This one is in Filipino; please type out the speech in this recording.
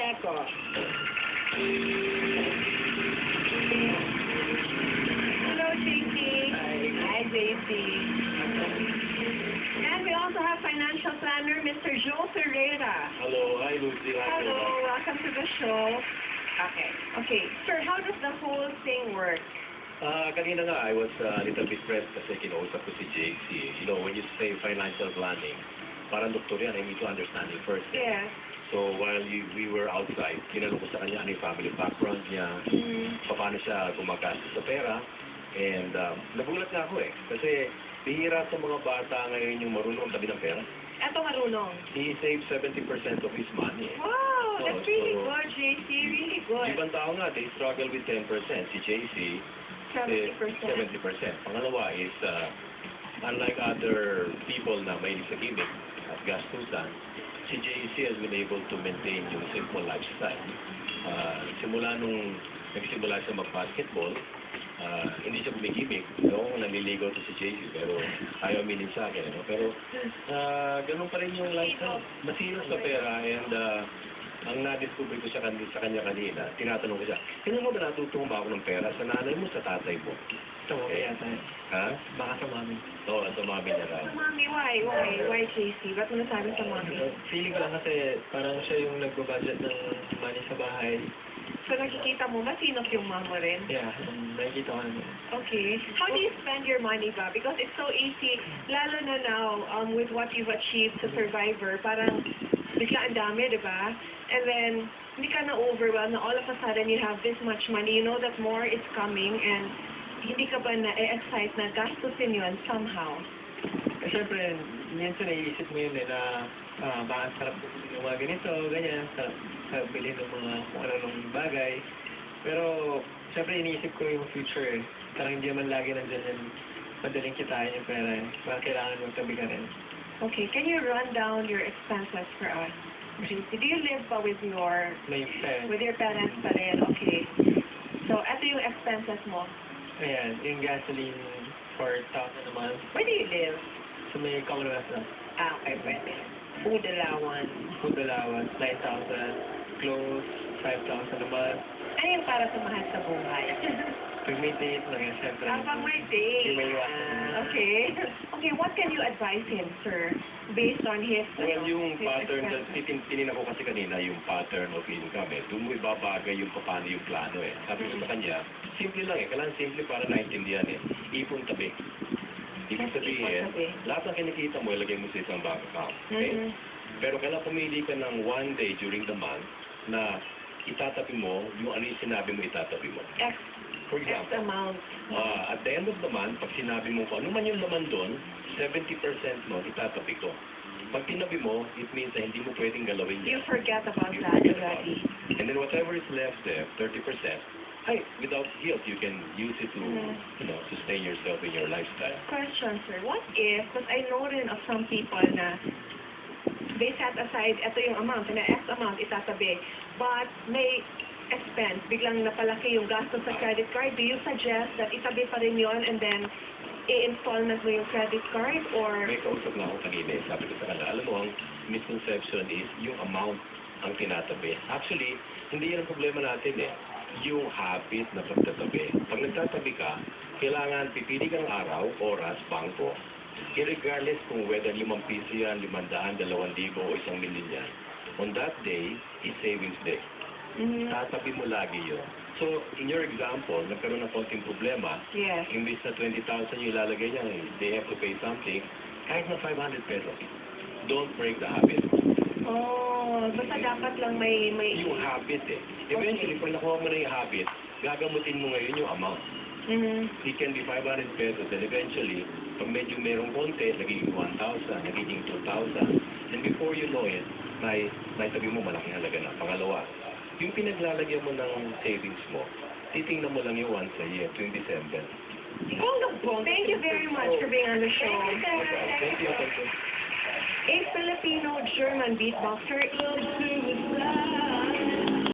Pacheco. Hello, JC. Hi, JC. And we also have financial planner, Mr. Joe Ferreira. Hello, hi Lucy. Hello, welcome to the show. Okay. Sir, how does the whole thing work? Kanina nga, I was a little bit pressed kasi kinausap ko si JC. You know, when you say financial planning, parang doktor yan, I need to understand it first. Yes. So while we were outside, tinanong ko sa kanya ano yung family background niya, paano siya gumagastos sa pera, and nagulat nga ako kasi bihira sa mga bata ngayon yung marunong tabi ng pera. Eto marunong. He saved 70% of his money. Wow, that's really good, JC. Really good. Ibang tao nga, they struggle with 10%. Si JC, 70%. 70%. Pangalawa is, unlike other people na may sa gimmick at gastusan, si JC has been able to maintain yung simple lifestyle. Simula nung nagsimula siya mag-basketball, hindi siya bumigimik. Naliligaw to si JC, pero ayaw aminin sa akin. Pero ganun pa rin yung lifestyle. Masinos sa pera, and ang na-discover ko sa kanya kanina, tinatanong ko siya, kailan mo ba natutuwa ba ako ng pera? Sa nanay mo, sa tatay mo? Sa mami yata. Ha? Baka sa mami. Oo, sa mami niya raw. Sa mami, why? Why, JC? Ba't mo nasabi sa mami? Feeling ko lang kasi parang siya yung nagbo-budget ng money sa bahay. So nakikita mo, masinop yung mom mo rin? Yeah, nakikita ko naman. Okay. How do you spend your money ba? Because it's so easy, lalo na now, with what you've achieved sa Survivor, parang bigla ang dami, di ba? And then, hindi ka na-overwhelmed na all of a sudden you have this much money. You know that more is coming, and hindi ka ba na-excite na gastusin yun somehow? Siyempre, minsan naiisip mo yun na baka sarap ng mga ganito, ganyan, sarap bilhin ng mga kung ano-anong bagay. Pero, siyempre iniisip ko yung future. Parang hindi naman lagi nandiyan yung madaling kitain yung pera. Parang kailangan magtabi ka rin. Okay, can you run down your expenses for us? Do you live pa with your May parents. with your parents pa rin? Okay. So, eto yung expenses mo. Ayan, yung gasoline, 4,000 a month. Where do you live? So may Commonwealth na. Okay, pwede. Food allowance. Food allowance, 9,000. Clothes, 5,000 a month. Ano yung para sa mahal sa buhay? Pag may date lang yan, siyempre. Pag may date. Hindi may iwasan. Okay. Okay, what can you advise him, sir? Based on his... Well, yung his pattern, expenses? tininan ko kasi kanina yung pattern of income doon mo ibabagay yung paano yung plano Sabi ko sa kanya, simple lang kailangan simple para naintindihan Ipon tabi. Ibig sabihin, lahat ng kinikita mo, ilagay mo sa isang bank account. Okay? Pero kailangan pumili ka ng one day during the month na itatabi mo yung ano yung sinabi mo itatabi mo. For example, amount. At the end of the month, pag sinabi mo kung ano man yung laman doon, 70% mo itatabi ko. Pag tinabi mo, it means na hindi mo pwedeng galawin yan. You forget about You that forget about already. it. And then whatever is left there, 30%, without guilt, you can use it to, sustain yourself in your lifestyle. Question, sir. What if, because I know rin of some people na they set aside, ito yung amount, na X amount itatabi, but may expense, biglang napalaki yung gasto sa credit card, do you suggest that itabi pa rin yun and then i-installment mo yung credit card, or... May kausap na ako kanina sabi ko sa kanila, alam mo, ang misconception is yung amount ang tinatabi. Actually, hindi yan ang problema natin yung habit na pagtatabi. Pag nagtatabi ka, kailangan pipili kang araw, oras, bangko. Irregardless kung whether 5 piso yan, 500, 2,000 o 1,000,000 yan. On that day, is savings day. Tatabi mo lagi yun. So, in your example, nagkaroon ng konting problema. Yes. Imbis na 20,000 yung ilalagay niya, they have to pay something, kahit na 500 pesos. Don't break the habit. Oh, basta dapat lang may... Yung habit Eventually, pag nakuha mo na yung habit, gagamutin mo ngayon yung amount. It can be 500 pesos, and eventually, pag medyo merong konti, nagiging 1,000, nagiging 2,000. And before you know it, may tabi mo malaking halaga na. Pangalawa, yung pinaglalagyan mo ng savings mo, titingnan mo lang yung once a year, tuwing December. Thank you very much for being on the show. Thank you. A Filipino-German beatboxer.